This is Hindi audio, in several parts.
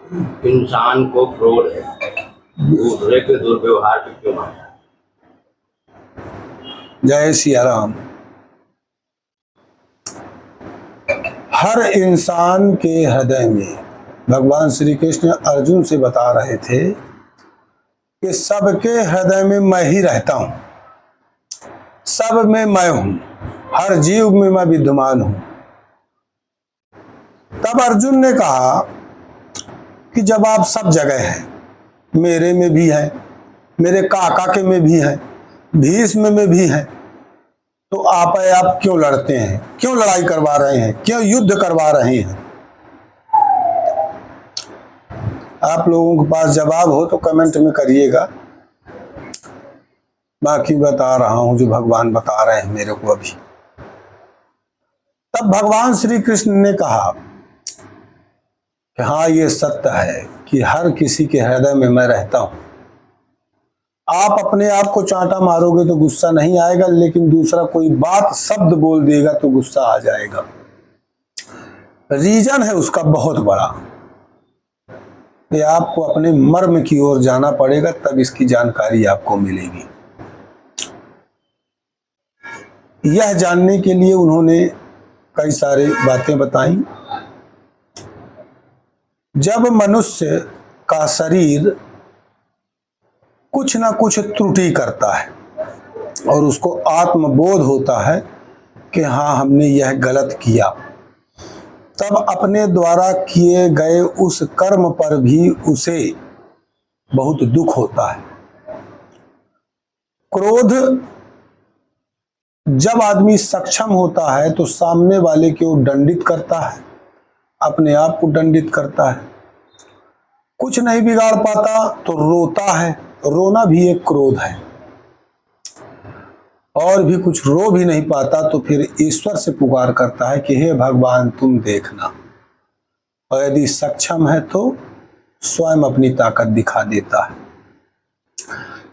इंसान को क्रोध है, दूसरे के दुर्व्यवहार पे क्यों मानता है? जय सिया राम। हर इंसान के हृदय में भगवान श्री कृष्ण अर्जुन से बता रहे थे कि सबके हृदय में मैं ही रहता हूं, सब में मैं हूं, हर जीव में मैं विद्यमान हूं। तब अर्जुन ने कहा कि जब आप सब जगह हैं, मेरे में भी है, मेरे काका के में भी है, भीष्म में भी है, तो आप क्यों लड़ते हैं, क्यों लड़ाई करवा रहे हैं, क्यों युद्ध करवा रहे हैं? आप लोगों के पास जवाब हो तो कमेंट में करिएगा। बाकी बता रहा हूं जो भगवान बता रहे हैं मेरे को अभी। तब भगवान श्री कृष्ण ने कहा कि हाँ, ये सत्य है कि हर किसी के हृदय में मैं रहता हूं। आप अपने आप को चांटा मारोगे तो गुस्सा नहीं आएगा, लेकिन दूसरा कोई बात शब्द बोल देगा तो गुस्सा आ जाएगा। रीजन है उसका बहुत बड़ा कि आपको अपने मर्म की ओर जाना पड़ेगा, तब इसकी जानकारी आपको मिलेगी। यह जानने के लिए उन्होंने कई सारी बातें बताई। जब मनुष्य का शरीर कुछ ना कुछ त्रुटि करता है और उसको आत्मबोध होता है कि हाँ, हमने यह गलत किया, तब अपने द्वारा किए गए उस कर्म पर भी उसे बहुत दुख होता है। क्रोध जब आदमी सक्षम होता है तो सामने वाले को दंडित करता है, अपने आप को दंडित करता है। कुछ नहीं बिगाड़ पाता तो रोता है, रोना भी एक क्रोध है। और भी कुछ रो भी नहीं पाता तो फिर ईश्वर से पुकार करता है कि हे भगवान तुम देखना, और यदि सक्षम है तो स्वयं अपनी ताकत दिखा देता है।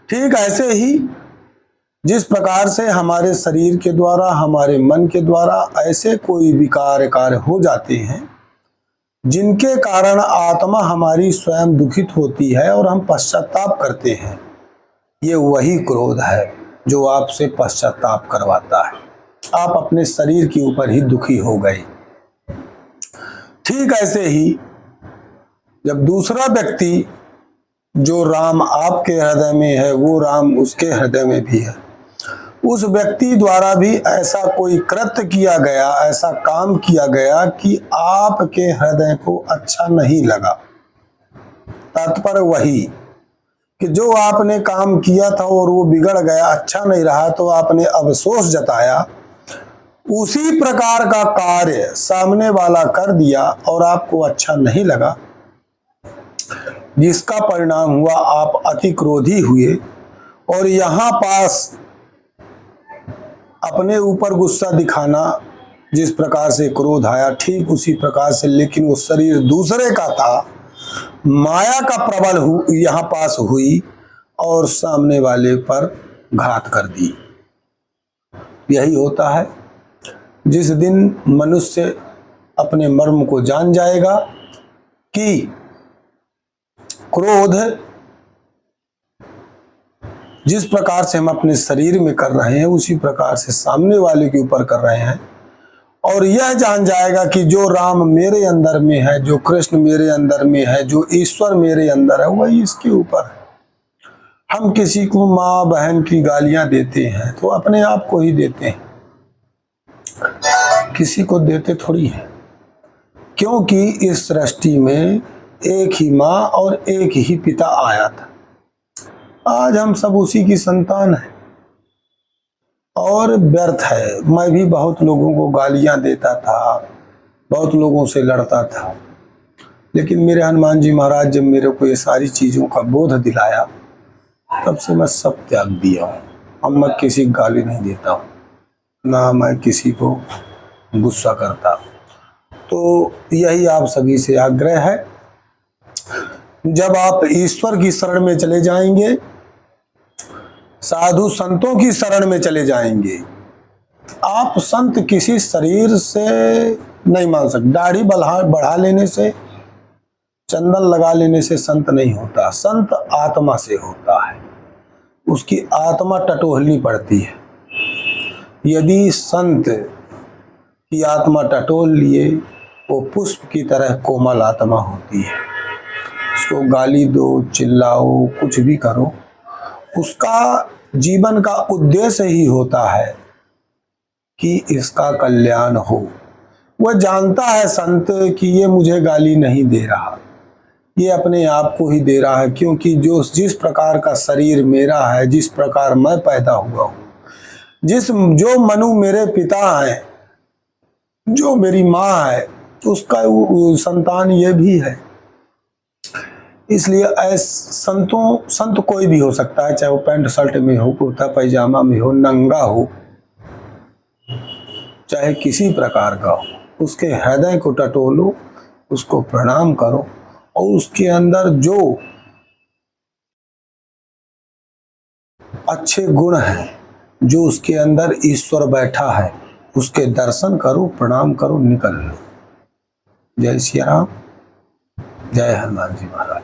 ठीक ऐसे ही जिस प्रकार से हमारे शरीर के द्वारा, हमारे मन के द्वारा ऐसे कोई विकार कार्य हो जाते हैं जिनके कारण आत्मा हमारी स्वयं दुखित होती है और हम पश्चाताप करते हैं, ये वही क्रोध है जो आपसे पश्चाताप करवाता है। आप अपने शरीर के ऊपर ही दुखी हो गए। ठीक ऐसे ही जब दूसरा व्यक्ति, जो राम आपके हृदय में है वो राम उसके हृदय में भी है, उस व्यक्ति द्वारा भी ऐसा कोई कृत्य किया गया, ऐसा काम किया गया कि आपके हृदय को अच्छा नहीं लगा। तात्पर्य वही कि जो आपने काम किया था और वो बिगड़ गया, अच्छा नहीं रहा, तो आपने अफसोस जताया। उसी प्रकार का कार्य सामने वाला कर दिया और आपको अच्छा नहीं लगा, जिसका परिणाम हुआ आप अति क्रोधी हुए और यहाँ पास अपने ऊपर गुस्सा दिखाना, जिस प्रकार से क्रोध आया ठीक उसी प्रकार से, लेकिन वो शरीर दूसरे का था, माया का प्रबल यहाँ पास हुई और सामने वाले पर घात कर दी। यही होता है जिस दिन मनुष्य अपने मर्म को जान जाएगा कि क्रोध जिस प्रकार से हम अपने शरीर में कर रहे हैं उसी प्रकार से सामने वाले के ऊपर कर रहे हैं, और यह जान जाएगा कि जो राम मेरे अंदर में है, जो कृष्ण मेरे अंदर में है, जो ईश्वर मेरे अंदर है, वही इसके ऊपर है। हम किसी को माँ बहन की गालियां देते हैं तो अपने आप को ही देते हैं, किसी को देते थोड़ी है, क्योंकि इस सृष्टि में एक ही माँ और एक ही पिता आया था। आज हम सब उसी की संतान हैं और व्यर्थ है। मैं भी बहुत लोगों को गालियां देता था, बहुत लोगों से लड़ता था, लेकिन मेरे हनुमान जी महाराज जब मेरे को ये सारी चीज़ों का बोध दिलाया, तब से मैं सब त्याग दिया हूँ। अब मैं किसी गाली नहीं देता हूँ, ना मैं किसी को गुस्सा करता। तो यही आप सभी से आग्रह है, जब आप ईश्वर की शरण में चले जाएंगे, साधु संतों की शरण में चले जाएंगे, आप संत किसी शरीर से नहीं मान सकते। दाढ़ी बढ़ा लेने से, चंदन लगा लेने से संत नहीं होता, संत आत्मा से होता है, उसकी आत्मा टटोलनी पड़ती है। यदि संत की आत्मा टटोल लिए, वो पुष्प की तरह कोमल आत्मा होती है। उसको गाली दो, चिल्लाओ, कुछ भी करो, उसका जीवन का उद्देश्य ही होता है कि इसका कल्याण हो। वह जानता है संत कि ये मुझे गाली नहीं दे रहा, ये अपने आप को ही दे रहा है, क्योंकि जिस प्रकार का शरीर मेरा है, जिस प्रकार मैं पैदा हुआ हूँ, जो मनु मेरे पिता हैं, जो मेरी माँ है, उसका संतान ये भी है। इसलिए संत कोई भी हो सकता है, चाहे वो पैंट शर्ट में हो, कुर्ता पैजामा में हो, नंगा हो, चाहे किसी प्रकार का हो, उसके हृदय को टटोलो, उसको प्रणाम करो, और उसके अंदर जो अच्छे गुण हैं, जो उसके अंदर ईश्वर बैठा है, उसके दर्शन करो, प्रणाम करो, निकल लो। जय सिया राम, जय हनुमान जी महाराज।